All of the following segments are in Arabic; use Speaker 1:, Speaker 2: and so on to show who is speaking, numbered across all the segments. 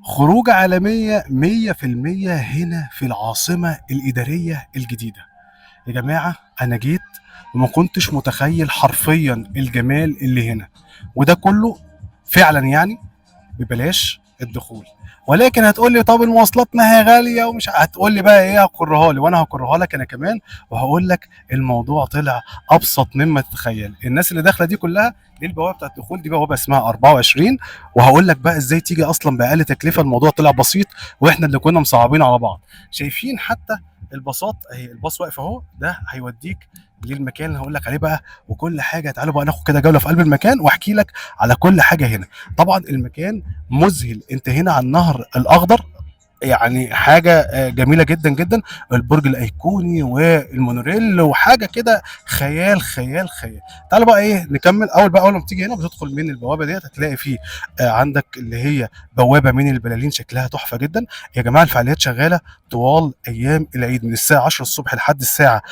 Speaker 1: خروجة عالمية 100% هنا في العاصمة الإدارية الجديدة. يا جماعة أنا جيت وما كنتش متخيل حرفيا الجمال اللي هنا، وده كله فعلا يعني ببلاش الدخول. ولكن هتقول لي طب المواصلات ما هي غاليه ومش هتقول لي بقى ايه، هكرها لي وانا هكرها لك انا كمان. وهقول لك الموضوع طلع ابسط مما تتخيل. الناس اللي داخله دي كلها، دي البوابه بتاعت الدخول، دي بوابه اسمها 24. وهقول لك بقى ازاي تيجي اصلا باقل تكلفه. الموضوع طلع بسيط واحنا اللي كنا مصعبين على بعض. شايفين حتى الباصات اهي، الباص واقف اهو، ده هيوديك للمكان اللي هقول لك عليه بقى وكل حاجه. تعالوا بقى ناخد كده جوله في قلب المكان واحكي لك على كل حاجه هنا. طبعا المكان مذهل، انت هنا على النهر الاخضر، يعني حاجه جميله جدا جدا. البرج الايقوني والمونوريل وحاجه كده خيال خيال خيال. تعالوا بقى ايه نكمل. اول ما بتيجي هنا بتدخل من البوابه ديت هتلاقي فيه عندك اللي هي بوابه من البلالين شكلها تحفه جدا. يا جماعه الفعاليات شغاله طوال ايام العيد من الساعه 10 الصبح لحد الساعه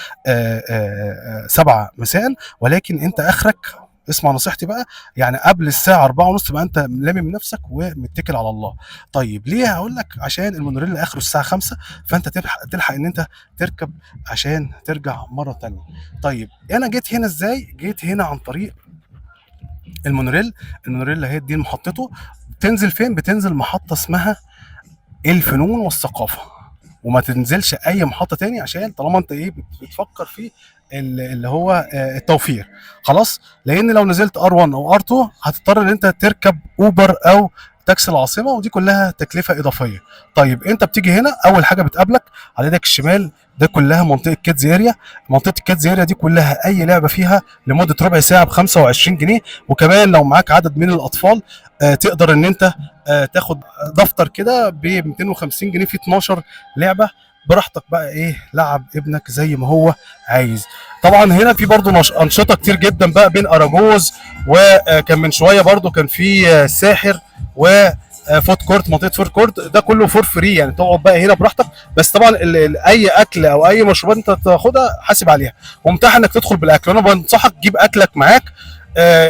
Speaker 1: 7 مساء. ولكن انت اخرك، اسمع نصيحتي بقى، يعني قبل الساعه 4 ونص تبقى انت لامم نفسك ومتكل على الله. طيب ليه؟ هقول لك عشان المونوريل اخره الساعه 5، فانت تلحق ان انت تركب عشان ترجع مره تانية. طيب انا جيت هنا ازاي؟ جيت هنا عن طريق المونوريل. المونوريل اهي دي محطته. بتنزل فين؟ بتنزل محطه اسمها الفنون والثقافه، وما تنزلش اي محطه تاني عشان طالما انت ايه بتفكر في اللي هو التوفير. خلاص، لان لو نزلت ار1 او ار2 هتضطر ان انت تركب اوبر او تاكسي العاصمه، ودي كلها تكلفه اضافيه. طيب انت بتيجي هنا، اول حاجه بتقابلك على يدك الشمال ده كلها منطقه كيدز اريا. منطقه الكيدز اريا دي كلها اي لعبه فيها لمده ربع ساعه ب 25 جنيه. وكمان لو معاك عدد من الاطفال تقدر ان انت تاخد دفتر كده ب 250 جنيه في 12 لعبه. براحتك بقى ايه، لعب ابنك زي ما هو عايز. طبعا هنا في برضو انشطه كتير جدا بقى بين اراجوز، وكان من شويه برضو كان في ساحر و فود كورت. منطقه فود كورت ده كله فور فري، يعني تقعد بقى هنا براحتك. بس طبعا اي اكل او اي مشروبات انت تاخدها حاسب عليها، ومتاح انك تدخل بالاكل. وانا بنصحك تجيب اكلك معاك.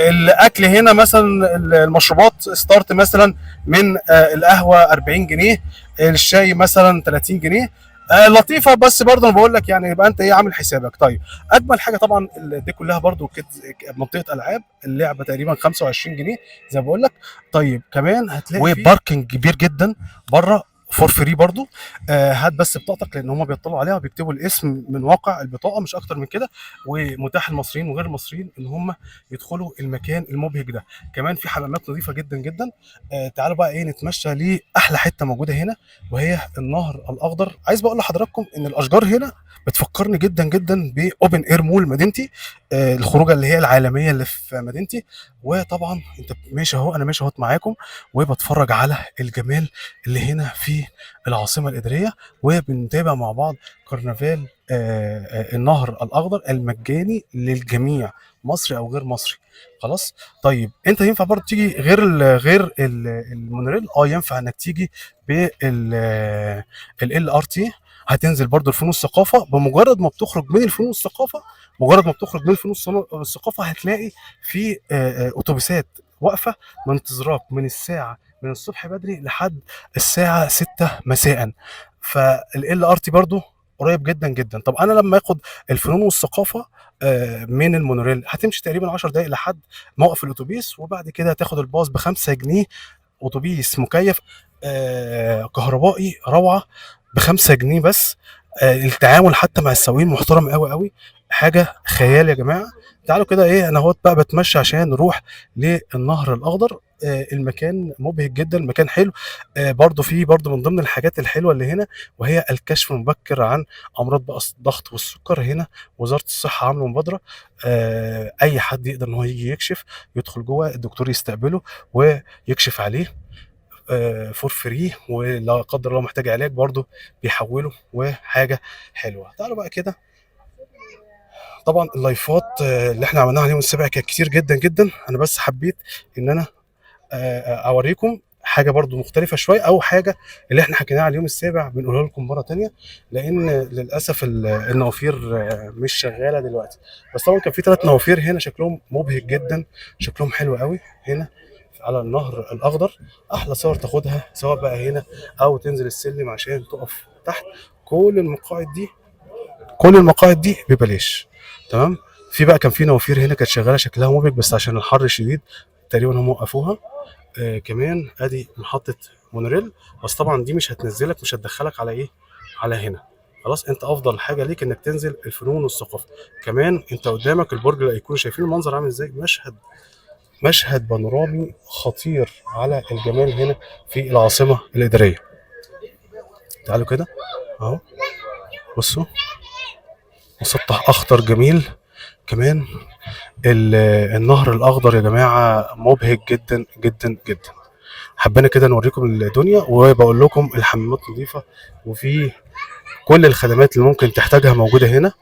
Speaker 1: الاكل هنا مثلا المشروبات ستارت مثلا من القهوه 40 جنيه، الشاي مثلا 30 جنيه. لطيفه. بس برضه انا بقول لك يعني يبقى انت ايه عامل حسابك. طيب اجمل حاجه طبعا دي كلها برضه منطقه العاب، اللعبه تقريبا 25 جنيه زي ما بقول لك. طيب كمان هتلاقي وباركنج كبير جدا بره فور فري برضو. هات بس بطاقتك لان هم بيطلعوا عليها وبيكتبوا الاسم من واقع البطاقه، مش اكتر من كده. ومتاح المصريين وغير المصريين ان هم يدخلوا المكان المبهج ده. كمان في حمامات نظيفه جدا جدا. تعالوا بقى ايه نتمشى لاحلى حته موجوده هنا، وهي النهر الاخضر. عايز بقول لحضراتكم ان الاشجار هنا بتفكرني جدا جدا باوبن اير مول مدينتي، الخروجه اللي هي العالميه اللي في مدينتي. وطبعا انت ماشي اهو، انا ماشي اهوت معاكم وبتفرج على الجمال اللي هنا في العاصمه الاداريه، وبنتابع مع بعض كرنفال النهر الاخضر المجاني للجميع، مصري او غير مصري. خلاص. طيب انت ينفع برضه تيجي المونوريل. ينفع انك تيجي بال ار تي. هتنزل برضو الفنون الثقافه. بمجرد ما بتخرج من الفنون الثقافه، مجرد ما بتخرج من فنون الثقافه هتلاقي في اتوبيسات واقفه منتظراك من الصبح بدري لحد الساعه 6 مساء. فال ار تي برضو قريب جدا جدا. طب انا لما اخد الفنون والثقافه من المونوريل هتمشي تقريبا 10 دقائق لحد موقف الاتوبيس، وبعد كده تاخد الباص ب 5 جنيه. اتوبيس مكيف كهربائي روعه ب 5 جنيه بس. التعامل حتى مع السواقين محترم قوي قوي، حاجه خيال يا جماعه. تعالوا كده ايه، انا اهوت بقى بتمشى عشان نروح للنهر الاخضر. المكان مبهج جدا، المكان حلو. برضو في برضو من ضمن الحاجات الحلوه اللي هنا، وهي الكشف المبكر عن امراض بقى الضغط والسكر. هنا وزاره الصحه عامله مبادره، اي حد يقدر ان هو يجي يكشف، يدخل جوه الدكتور يستقبله ويكشف عليه فور فري، ولا قدر الله محتاج علاج برضه بيحوله. وحاجه حلوه. تعالوا بقى كده. طبعا اللايفات اللي احنا عملناها اليوم السابع كانت كتير جدا جدا. انا بس حبيت ان انا اوريكم حاجه برضو مختلفه شويه، او حاجه اللي احنا حكيناها على اليوم السابع بنقولها لكم مره تانية، لان للاسف النوافير مش شغاله دلوقتي. بس طبعا كان في 3 نوافير هنا شكلهم مبهج جدا، شكلهم حلو قوي هنا. على النهر الاخضر. احلى صور تاخدها سواء بقى هنا او تنزل السلم عشان تقف تحت. كل المقاعد دي كل المقاعد دي ببلاش. تمام. في بقى كان في نوافير هنا كانت شغاله شكلها مبهج، بس عشان الحر الشديد تقريبا هم وقفوها. كمان ادي محطه مونوريل، بس طبعا دي مش هتنزلك، مش هتدخلك على ايه، على هنا. خلاص، انت افضل حاجه ليك انك تنزل الفنون والثقافه. كمان انت قدامك البرج الايقوني، شايفين المنظر عامل ازاي؟ مشهد بانورامي خطير على الجمال هنا في العاصمه الاداريه. تعالوا كده اهو، بصوا، مسطح اخضر جميل. كمان النهر الاخضر يا جماعه مبهج جدا جدا جدا. حبينا كده نوريكم الدنيا، وبقول لكم الحمامات نظيفه، وفي كل الخدمات اللي ممكن تحتاجها موجوده هنا.